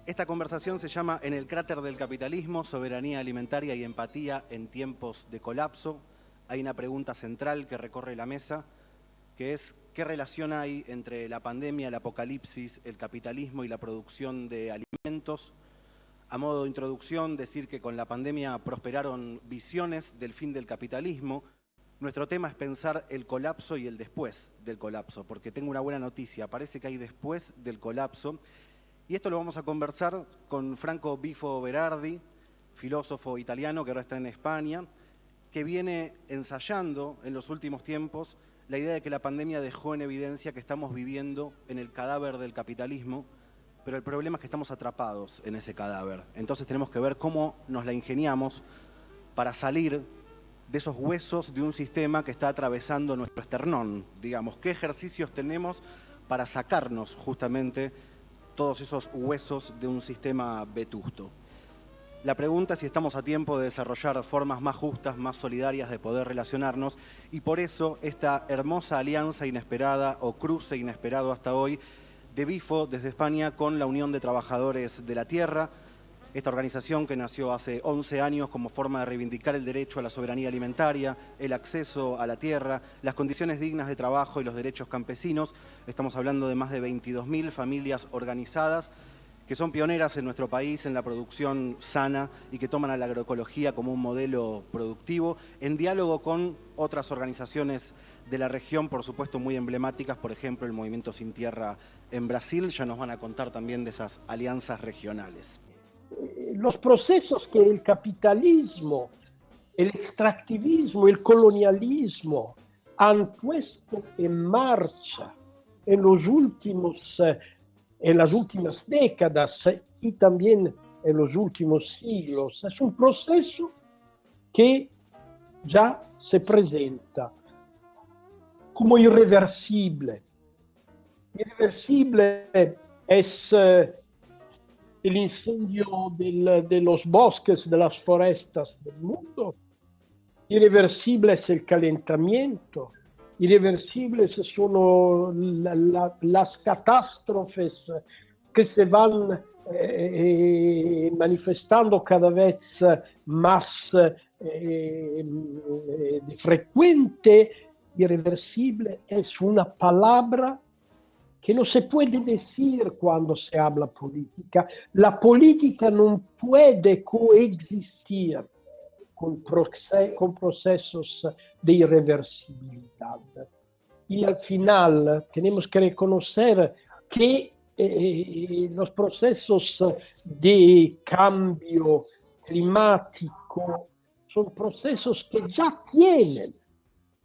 Esta conversación se llama En el cráter del capitalismo, soberanía alimentaria y empatía en tiempos de colapso. Hay una pregunta central que recorre la mesa, que es ¿qué relación hay entre la pandemia, el apocalipsis, el capitalismo y la producción de alimentos? A modo de introducción, decir que con la pandemia prosperaron visiones del fin del capitalismo. Nuestro tema es pensar el colapso y el después del colapso, porque tengo una buena noticia, parece que hay después del colapso. Y esto lo vamos a conversar con Franco Bifo Berardi, filósofo italiano que ahora está en España, que viene ensayando en los últimos tiempos la idea de que la pandemia dejó en evidencia que estamos viviendo en el cadáver del capitalismo, pero el problema es que estamos atrapados en ese cadáver. Entonces tenemos que ver cómo nos la ingeniamos para salir de esos huesos de un sistema que está atravesando nuestro esternón, digamos. ¿Qué ejercicios tenemos para sacarnos justamente todos esos huesos de un sistema vetusto? La pregunta es si estamos a tiempo de desarrollar formas más justas, más solidarias de poder relacionarnos, y por eso esta hermosa alianza inesperada o cruce inesperado hasta hoy de Bifo desde España con la Unión de Trabajadores de la Tierra, esta organización que nació hace 11 años como forma de reivindicar el derecho a la soberanía alimentaria, el acceso a la tierra, las condiciones dignas de trabajo y los derechos campesinos. Estamos hablando de más de 22.000 familias organizadas que son pioneras en nuestro país en la producción sana y que toman a la agroecología como un modelo productivo, en diálogo con otras organizaciones de la región, por supuesto muy emblemáticas, por ejemplo el Movimiento Sin Tierra en Brasil. Ya nos van a contar también de esas alianzas regionales. Los procesos que el capitalismo, el extractivismo, el colonialismo han puesto en marcha en las últimas décadas y también en los últimos siglos, es un proceso que ya se presenta como irreversible. Irreversible es el incendio de los bosques, de las forestas del mundo. Irreversible es el calentamiento. Irreversibles son las catástrofes que se van manifestando cada vez más frecuente. Irreversible es una palabra que no se puede decir cuando se habla política. La política no puede coexistir con procesos de irreversibilidad. Y al final tenemos que reconocer que los procesos de cambio climático son procesos que ya tienen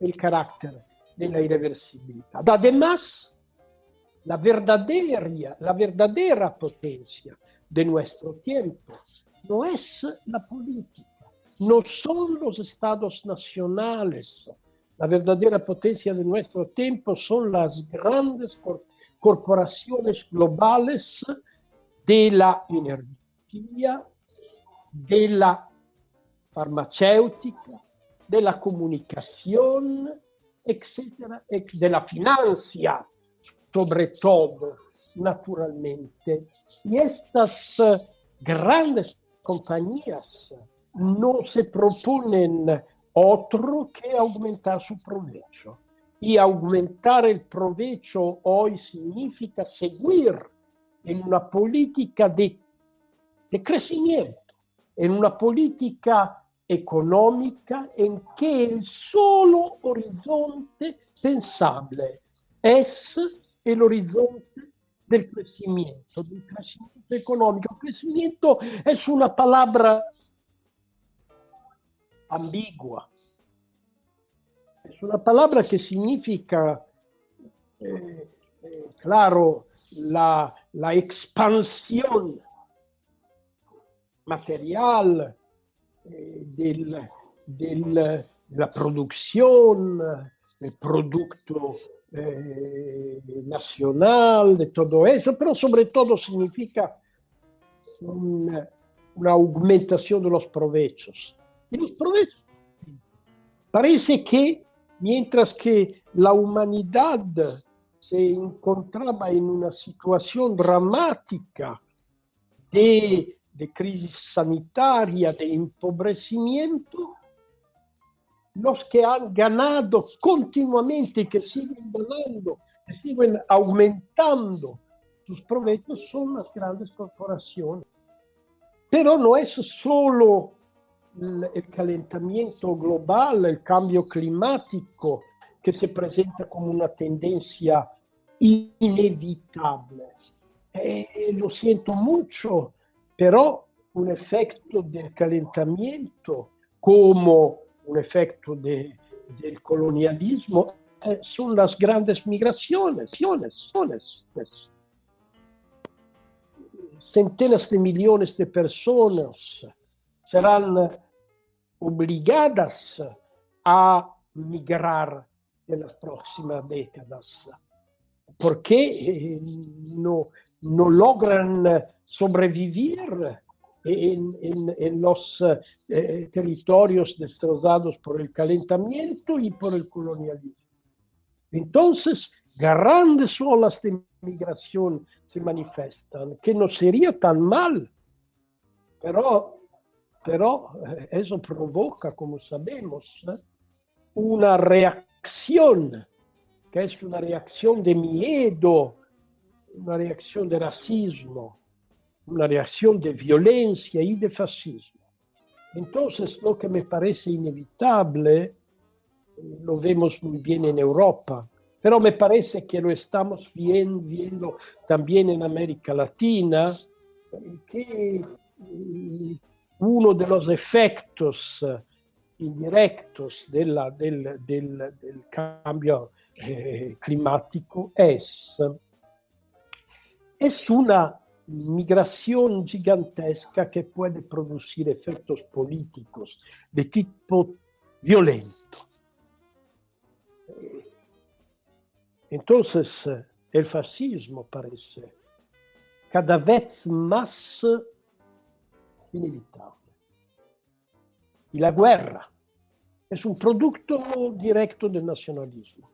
el carácter de la irreversibilidad. Además, la verdadera potencia de nuestro tiempo no es la política, no son los estados nacionales. La verdadera potencia de nuestro tiempo son las grandes corporaciones globales de la energía, de la farmacéutica, de la comunicación, etcétera, de la financia, sobre todo, naturalmente. Y estas grandes compañías no se proponen otro que aumentar su provecho. Y aumentar el provecho hoy significa seguir en una política de crecimiento, en una política económica en que el solo horizonte pensable es el horizonte del crecimiento económico. Crecimiento es una palabra ambigua. Es una palabra que significa, claro, la expansión material de la producción, producto nacional, de todo eso, pero sobre todo significa una aumentación de los provechos. Y los provechos, parece que mientras que la humanidad se encontraba en una situación dramática de crisis sanitaria, de empobrecimiento, los que han ganado continuamente y que siguen ganando, que siguen aumentando sus provechos son las grandes corporaciones. Pero no es solo el calentamiento global, el cambio climático, que se presenta como una tendencia inevitable. Lo siento mucho, pero un efecto del calentamiento como un efecto del colonialismo son las grandes migraciones. Centenas de millones de personas serán obligadas a migrar en las próximas décadas porque no logran sobrevivir en los territorios destrozados por el calentamiento y por el colonialismo. Entonces, grandes olas de migración se manifiestan, que no sería tan mal, pero eso provoca, como sabemos, una reacción, que es una reacción de miedo, una reacción de racismo, una reacción de violencia y de fascismo. Entonces, lo que me parece inevitable, lo vemos muy bien en Europa, pero me parece que lo estamos viendo también en América Latina, que uno de los efectos indirectos del cambio climático es una migración gigantesca que puede producir efectos políticos de tipo violento. Entonces, el fascismo parece cada vez más inevitable. Y la guerra es un producto directo del nacionalismo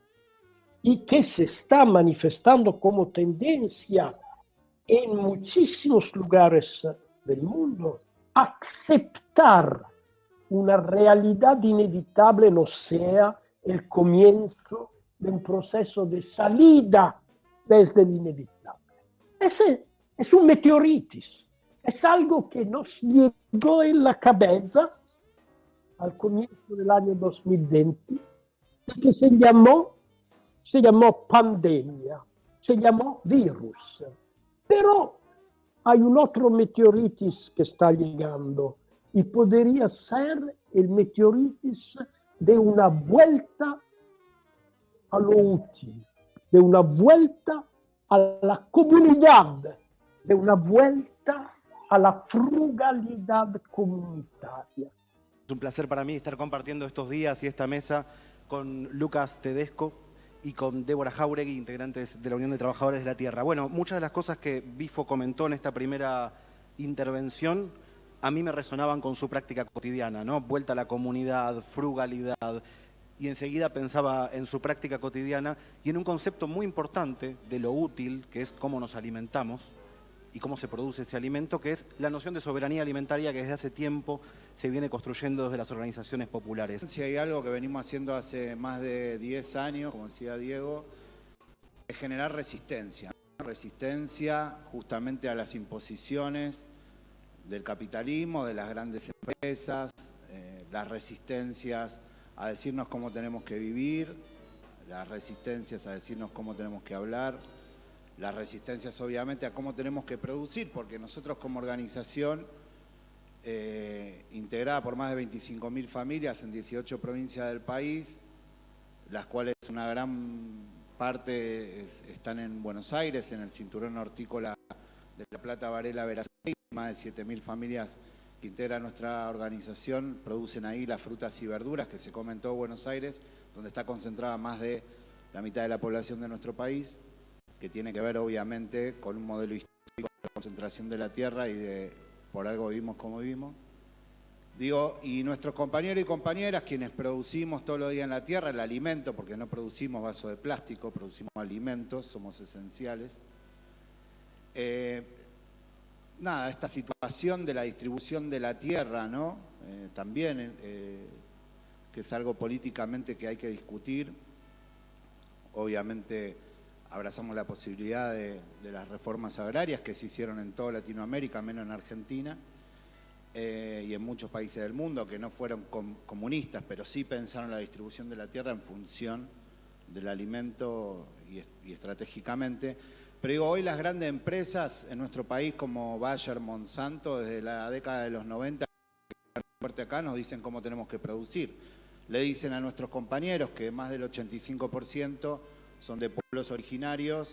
y que se está manifestando como tendencia en muchísimos lugares del mundo, aceptar una realidad inevitable no sea el comienzo de un proceso de salida desde el inevitable. Es un meteoritis, es algo que nos llegó en la cabeza al comienzo del año 2020, que se llamó pandemia, se llamó virus. Pero hay un otro meteoritis que está llegando y podría ser el meteoritis de una vuelta a lo útil, de una vuelta a la comunidad, de una vuelta a la frugalidad comunitaria. Es un placer para mí estar compartiendo estos días y esta mesa con Lucas Tedesco y con Débora Jáuregui, integrantes de la Unión de Trabajadores de la Tierra. Bueno, muchas de las cosas que Bifo comentó en esta primera intervención a mí me resonaban con su práctica cotidiana, ¿no? Vuelta a la comunidad, frugalidad, y enseguida pensaba en su práctica cotidiana y en un concepto muy importante de lo útil, que es cómo nos alimentamos y cómo se produce ese alimento, que es la noción de soberanía alimentaria que desde hace tiempo se viene construyendo desde las organizaciones populares. Si hay algo que venimos haciendo hace más de 10 años, como decía Diego, es generar resistencia. Resistencia justamente a las imposiciones del capitalismo, de las grandes empresas, las resistencias a decirnos cómo tenemos que vivir, las resistencias a decirnos cómo tenemos que hablar, las resistencias obviamente a cómo tenemos que producir, porque nosotros como organización integrada por más de 25.000 familias en 18 provincias del país, las cuales una gran parte están en Buenos Aires, en el cinturón hortícola de La Plata, Varela, Veracruz, más de 7.000 familias que integra nuestra organización, producen ahí las frutas y verduras que se comen en todo Buenos Aires, donde está concentrada más de la mitad de la población de nuestro país, que tiene que ver obviamente con un modelo histórico de concentración de la tierra y de por algo vivimos como vivimos. Digo, y nuestros compañeros y compañeras, quienes producimos todos los días en la tierra, el alimento, porque no producimos vasos de plástico, producimos alimentos, somos esenciales. Nada, esta situación de la distribución de la tierra, ¿no? También, que es algo políticamente que hay que discutir. Obviamente abrazamos la posibilidad de las reformas agrarias que se hicieron en toda Latinoamérica, menos en Argentina, y en muchos países del mundo que no fueron comunistas, pero sí pensaron la distribución de la tierra en función del alimento y estratégicamente. Pero digo, hoy las grandes empresas en nuestro país como Bayer, Monsanto, desde la década de los 90, fuerte acá, nos dicen cómo tenemos que producir. Le dicen a nuestros compañeros que más del 85% son de pueblos originarios,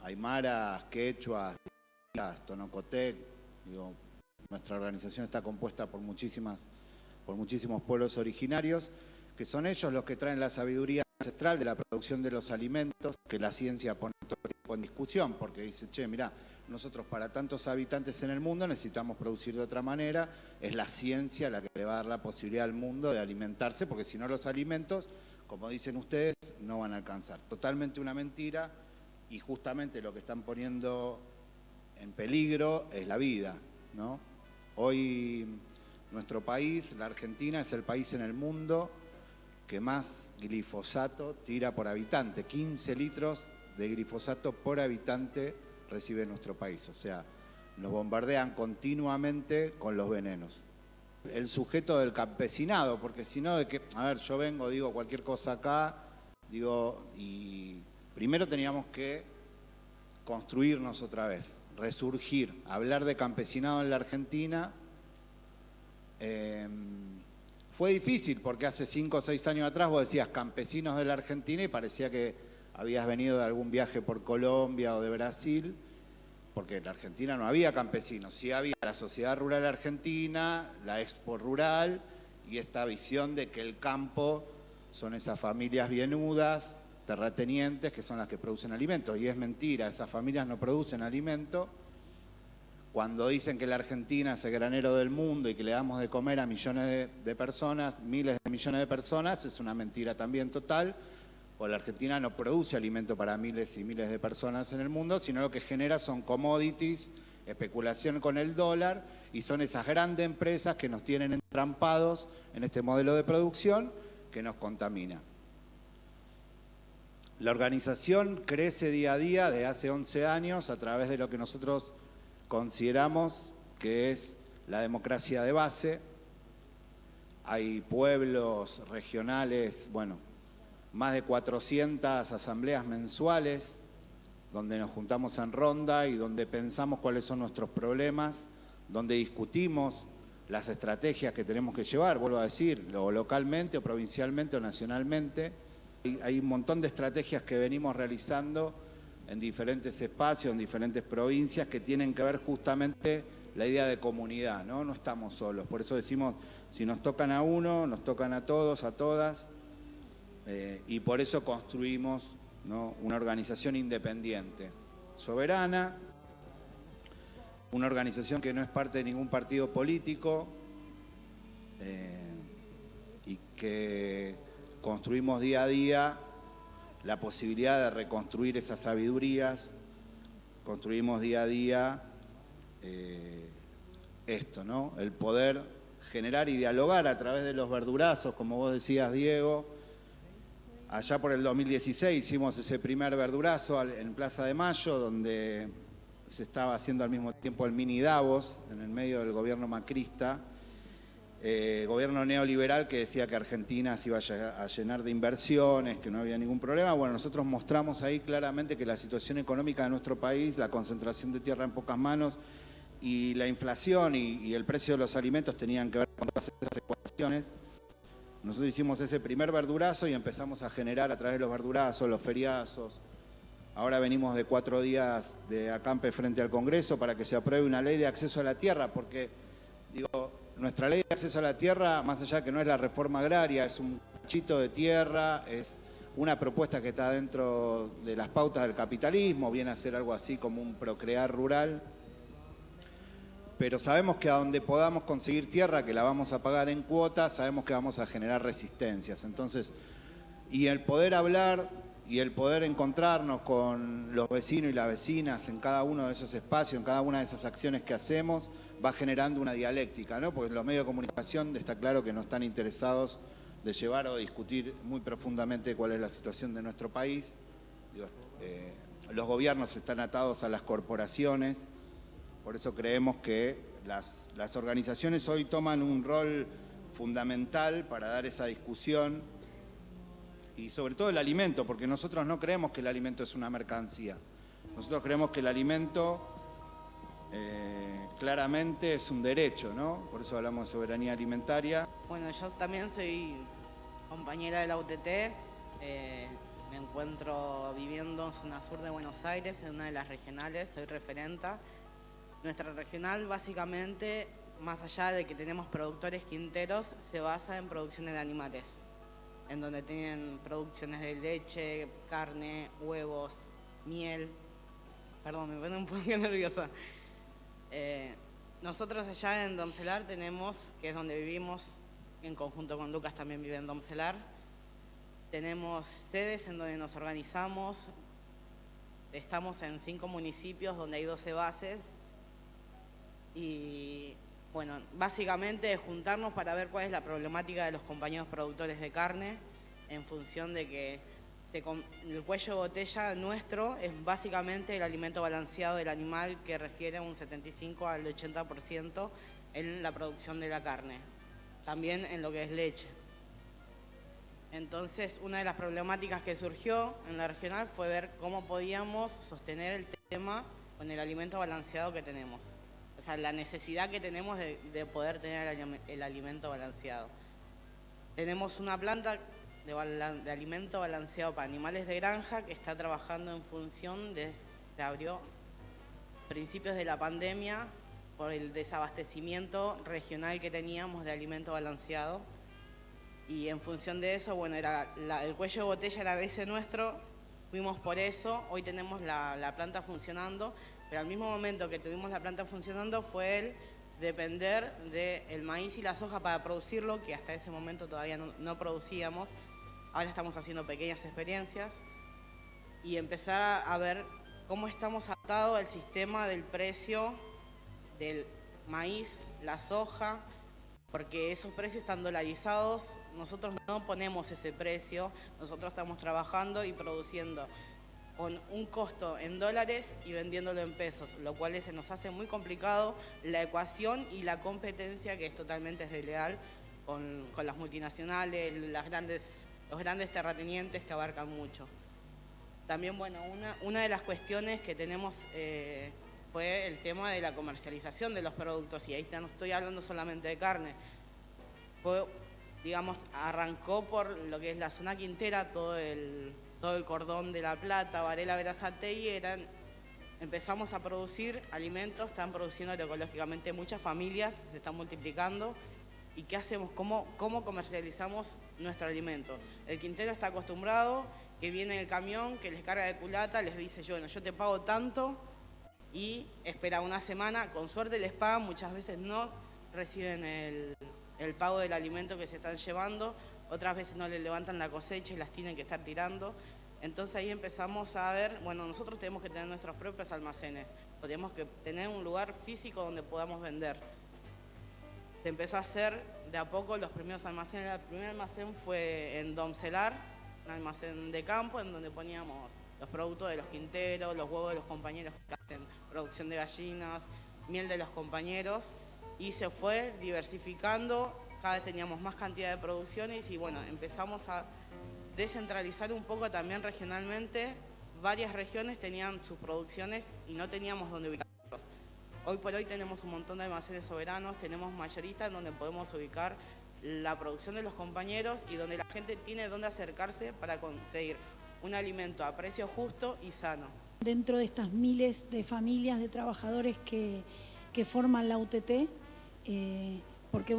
aymaras, quechuas, tonocotec. Digo, nuestra organización está compuesta por muchísimos pueblos originarios, que son ellos los que traen la sabiduría ancestral de la producción de los alimentos, que la ciencia pone todo el tiempo en discusión, porque dice, che, mirá, nosotros para tantos habitantes en el mundo necesitamos producir de otra manera, es la ciencia la que le va a dar la posibilidad al mundo de alimentarse, porque si no los alimentos, como dicen ustedes, no van a alcanzar. Totalmente una mentira, y justamente lo que están poniendo en peligro es la vida, ¿no? Hoy nuestro país, la Argentina, es el país en el mundo que más glifosato tira por habitante. 15 litros de glifosato por habitante recibe nuestro país. O sea, nos bombardean continuamente con los venenos. El sujeto del campesinado, porque si no, de que, a ver, yo vengo, digo cualquier cosa acá, digo, y primero teníamos que construirnos otra vez, resurgir, hablar de campesinado en la Argentina. Fue difícil porque hace 5 o 6 años atrás vos decías campesinos de la Argentina y parecía que habías venido de algún viaje por Colombia o de Brasil, porque en la Argentina no había campesinos, sí había la Sociedad Rural Argentina, la Expo Rural y esta visión de que el campo son esas familias bienudas, terratenientes, que son las que producen alimentos. Y es mentira, esas familias no producen alimento. Cuando dicen que la Argentina es el granero del mundo y que le damos de comer a millones de personas, miles de millones de personas, es una mentira también total, porque la Argentina no produce alimento para miles y miles de personas en el mundo, sino lo que genera son commodities, especulación con el dólar, y son esas grandes empresas que nos tienen entrampados en este modelo de producción que nos contamina. La organización crece día a día desde hace 11 años a través de lo que nosotros consideramos que es la democracia de base. Hay pueblos regionales, bueno, más de 400 asambleas mensuales donde nos juntamos en ronda y donde pensamos cuáles son nuestros problemas, donde discutimos las estrategias que tenemos que llevar, vuelvo a decir, o localmente o provincialmente o nacionalmente. Hay un montón de estrategias que venimos realizando en diferentes espacios, en diferentes provincias, que tienen que ver justamente la idea de comunidad, ¿no? No estamos solos, por eso decimos, si nos tocan a uno, nos tocan a todos, a todas, y por eso construimos, ¿no?, una organización independiente, soberana, una organización que no es parte de ningún partido político, y que construimos día a día la posibilidad de reconstruir esas sabidurías, construimos día a día esto, ¿no? El poder generar y dialogar a través de los verdurazos, como vos decías, Diego. Allá por el 2016 hicimos ese primer verdurazo en Plaza de Mayo, donde se estaba haciendo al mismo tiempo el mini Davos, en el medio del gobierno macrista, gobierno neoliberal que decía que Argentina se iba a llenar de inversiones, que no había ningún problema. Bueno, nosotros mostramos ahí claramente que la situación económica de nuestro país, la concentración de tierra en pocas manos y la inflación y el precio de los alimentos tenían que ver con todas esas ecuaciones. Nosotros hicimos ese primer verdurazo y empezamos a generar a través de los verdurazos, los feriazos, Ahora venimos de 4 días de acampe frente al Congreso para que se apruebe una ley de acceso a la tierra, porque, digo, nuestra ley de acceso a la tierra, más allá que no es la reforma agraria, es un cachito de tierra, es una propuesta que está dentro de las pautas del capitalismo, viene a ser algo así como un procrear rural. Pero sabemos que a donde podamos conseguir tierra, que la vamos a pagar en cuotas, sabemos que vamos a generar resistencias. Entonces, y el poder hablar y el poder encontrarnos con los vecinos y las vecinas en cada uno de esos espacios, en cada una de esas acciones que hacemos, va generando una dialéctica, ¿no? Porque los medios de comunicación está claro que no están interesados de llevar o discutir muy profundamente cuál es la situación de nuestro país. Los gobiernos están atados a las corporaciones, por eso creemos que las organizaciones hoy toman un rol fundamental para dar esa discusión y sobre todo el alimento, porque nosotros no creemos que el alimento es una mercancía. Nosotros creemos que el alimento claramente es un derecho, ¿no? Por eso hablamos de soberanía alimentaria. Bueno, yo también soy compañera de la UTT, me encuentro viviendo en zona sur de Buenos Aires, en una de las regionales, soy referenta. Nuestra regional básicamente, más allá de que tenemos productores quinteros, se basa en producciones de animales, en donde tienen producciones de leche, carne, huevos, miel. Perdón, me pone un poco nerviosa. Nosotros allá en Domcelar tenemos, que es donde vivimos, en conjunto con Lucas también vive en Domcelar, tenemos sedes en donde nos organizamos, estamos en 5 municipios donde hay 12 bases y bueno, básicamente juntarnos para ver cuál es la problemática de los compañeros productores de carne en función de que el cuello de botella nuestro es básicamente el alimento balanceado del animal que refiere un 75 al 80% en la producción de la carne, también en lo que es leche. Entonces, una de las problemáticas que surgió en la regional fue ver cómo podíamos sostener el tema con el alimento balanceado que tenemos. O sea, la necesidad que tenemos de poder tener el alimento balanceado. Tenemos una planta de alimento balanceado para animales de granja que está trabajando en función de, se abrió a principios de la pandemia por el desabastecimiento regional que teníamos de alimento balanceado. Y en función de eso, bueno, el cuello de botella era ese nuestro, fuimos por eso, hoy tenemos la planta funcionando, pero al mismo momento que tuvimos la planta funcionando fue el depender del maíz y la soja para producirlo, que hasta ese momento todavía no producíamos. Ahora estamos haciendo pequeñas experiencias y empezar a ver cómo estamos atados al sistema del precio del maíz, la soja, porque esos precios están dolarizados. Nosotros no ponemos ese precio, nosotros estamos trabajando y produciendo con un costo en dólares y vendiéndolo en pesos, lo cual se nos hace muy complicado la ecuación y la competencia, que es totalmente desleal con las multinacionales, los grandes terratenientes que abarcan mucho. También, bueno, una de las cuestiones que tenemos fue el tema de la comercialización de los productos, y ahí no estoy hablando solamente de carne. Digamos, arrancó por lo que es la zona quintera, todo el cordón de La Plata, Varela, Berazategui, empezamos a producir alimentos, están produciendo ecológicamente muchas familias, se están multiplicando. ¿Y qué hacemos? ¿Cómo comercializamos nuestro alimento? El quintero está acostumbrado, que viene el camión, que les carga de culata, les dice, bueno, yo te pago tanto, y espera una semana, con suerte les pagan, muchas veces no reciben el pago del alimento que se están llevando, otras veces no les levantan la cosecha y las tienen que estar tirando. Entonces ahí empezamos a ver, bueno, nosotros tenemos que tener nuestros propios almacenes, tenemos que tener un lugar físico donde podamos vender. Se empezó a hacer de a poco los primeros almacenes. El primer almacén fue en Domcelar, un almacén de campo en donde poníamos los productos de los quinteros, los huevos de los compañeros que hacen producción de gallinas, miel de los compañeros, y se fue diversificando, cada vez teníamos más cantidad de producciones y bueno, empezamos a descentralizar un poco también regionalmente. Varias regiones tenían sus producciones y no teníamos dónde ubicarlos. Hoy por hoy tenemos un montón de almacenes soberanos, tenemos mayoristas donde podemos ubicar la producción de los compañeros y donde la gente tiene dónde acercarse para conseguir un alimento a precio justo y sano. Dentro de estas miles de familias, de trabajadores que forman la UTT, porque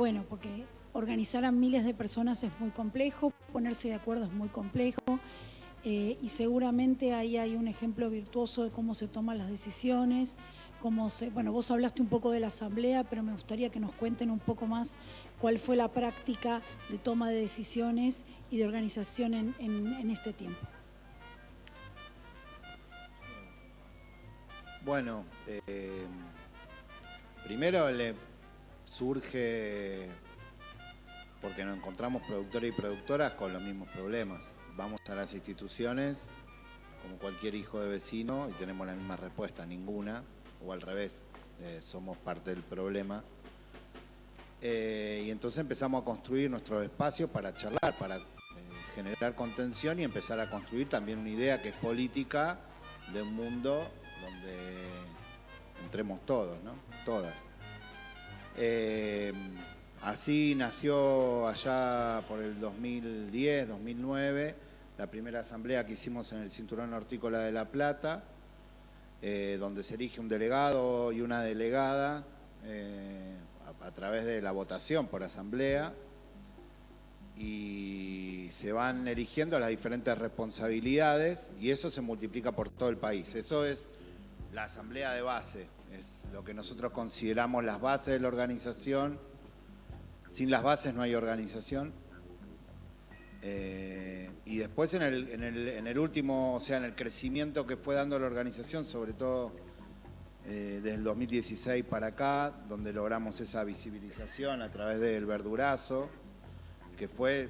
organizar a miles de personas es muy complejo, ponerse de acuerdo es muy complejo, y seguramente ahí hay un ejemplo virtuoso de cómo se toman las decisiones, vos hablaste un poco de la asamblea, pero me gustaría que nos cuenten un poco más cuál fue la práctica de toma de decisiones y de organización en este tiempo. Bueno, primero surge porque nos encontramos productores y productoras con los mismos problemas. Vamos a las instituciones como cualquier hijo de vecino y tenemos la misma respuesta, ninguna, o al revés, somos parte del problema. Y entonces empezamos a construir nuestros espacios para charlar, para generar contención y empezar a construir también una idea que es política de un mundo donde entremos todos, ¿no? Todas. Así nació allá por el 2010, 2009, la primera asamblea que hicimos en el Cinturón Hortícola de La Plata, donde se elige un delegado y una delegada a través de la votación por asamblea, y se van eligiendo las diferentes responsabilidades y eso se multiplica por todo el país. Eso es la asamblea de base, es lo que nosotros consideramos las bases de la organización. Sin las bases no hay organización. Y después en el último, o sea, en el crecimiento que fue dando la organización, sobre todo desde el 2016 para acá, donde logramos esa visibilización a través del verdurazo, que fue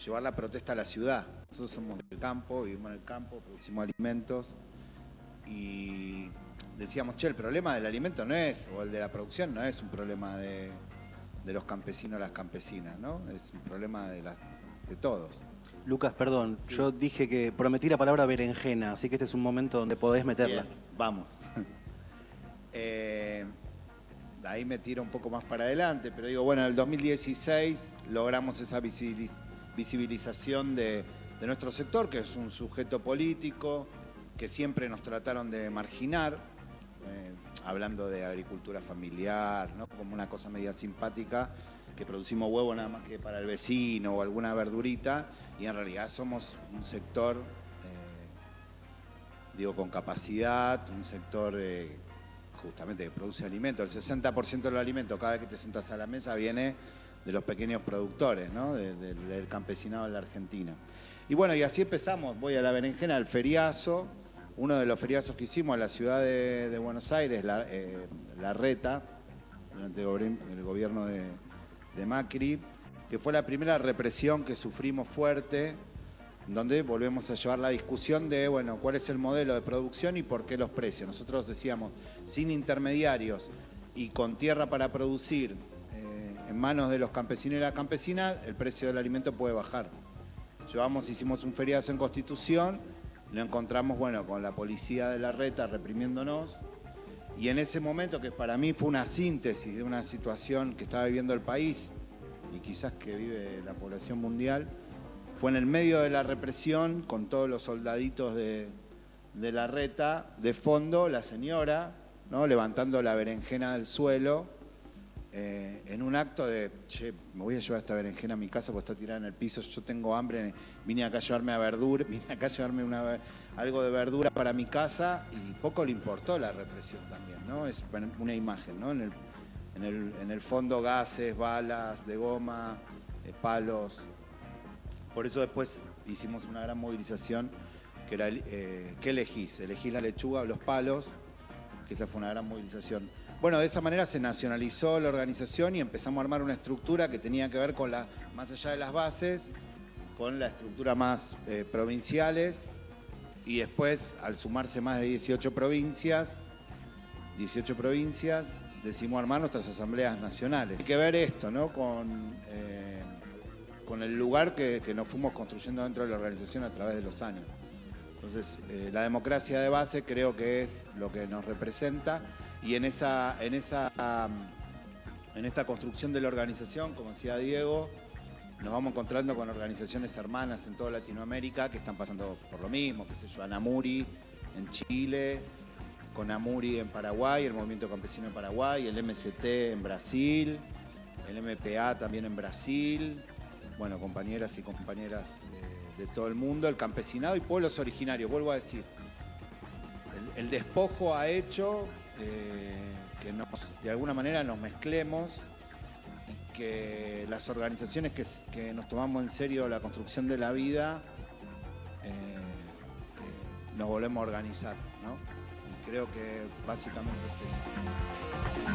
llevar la protesta a la ciudad. Nosotros somos del campo, vivimos en el campo, producimos alimentos y decíamos, che, el problema del alimento no es, o el de la producción no es un problema de los campesinos o las campesinas, ¿no? Es un problema de todos. Lucas, perdón, yo dije que prometí la palabra berenjena, así que este es un momento donde podés meterla. Bien, vamos. Ahí me tiro un poco más para adelante, pero digo, bueno, en el 2016 logramos esa visibilización de nuestro sector, que es un sujeto político, que siempre nos trataron de marginar, hablando de agricultura familiar, ¿no? Como una cosa media simpática, que producimos huevo nada más que para el vecino o alguna verdurita, y en realidad somos un sector, con capacidad, un sector justamente que produce alimentos. El 60% del alimento, cada vez que te sentas a la mesa, viene de los pequeños productores, ¿no? Del campesinado de la Argentina. Y bueno, y así empezamos. Voy a la berenjena, al feriazo. Uno de los feriazos que hicimos en la ciudad de Buenos Aires, La Reta, durante el gobierno de Macri, que fue la primera represión que sufrimos fuerte, donde volvemos a llevar la discusión de, bueno, cuál es el modelo de producción y por qué los precios. Nosotros decíamos, sin intermediarios y con tierra para producir en manos de los campesinos y las campesinas, el precio del alimento puede bajar. Hicimos un feriazo en Constitución, lo encontramos, bueno, con la policía de La Reta reprimiéndonos, y en ese momento, que para mí fue una síntesis de una situación que estaba viviendo el país y quizás que vive la población mundial, fue en el medio de la represión, con todos los soldaditos de La Reta, de fondo la señora, ¿no? Levantando la berenjena del suelo, en un acto de, che, me voy a llevar esta berenjena a mi casa porque está tirada en el piso, yo tengo hambre, vine acá a llevarme algo de verdura para mi casa, y poco le importó la represión también, ¿no? Es una imagen, ¿no? En el fondo gases, balas de goma, palos. Por eso después hicimos una gran movilización, que era, ¿qué elegís? ¿Elegís la lechuga o los palos? Que esa fue una gran movilización. Bueno, de esa manera se nacionalizó la organización y empezamos a armar una estructura que tenía que ver con más allá de las bases, con la estructura más provinciales, y después, al sumarse más de 18 provincias, decidimos armar nuestras asambleas nacionales. Hay que ver esto, ¿no? Con el lugar que nos fuimos construyendo dentro de la organización a través de los años. Entonces, la democracia de base creo que es lo que nos representa, y en esta construcción de la organización, como decía Diego, nos vamos encontrando con organizaciones hermanas en toda Latinoamérica que están pasando por lo mismo, qué sé yo, Anamuri en Chile, con Amuri en Paraguay, el Movimiento Campesino en Paraguay, el MST en Brasil, el MPA también en Brasil, bueno, compañeras y compañeras de todo el mundo, el campesinado y pueblos originarios, vuelvo a decir. El despojo ha hecho que de alguna manera nos mezclemos y que las organizaciones que nos tomamos en serio la construcción de la vida nos volvemos a organizar, ¿no? Y creo que básicamente es eso.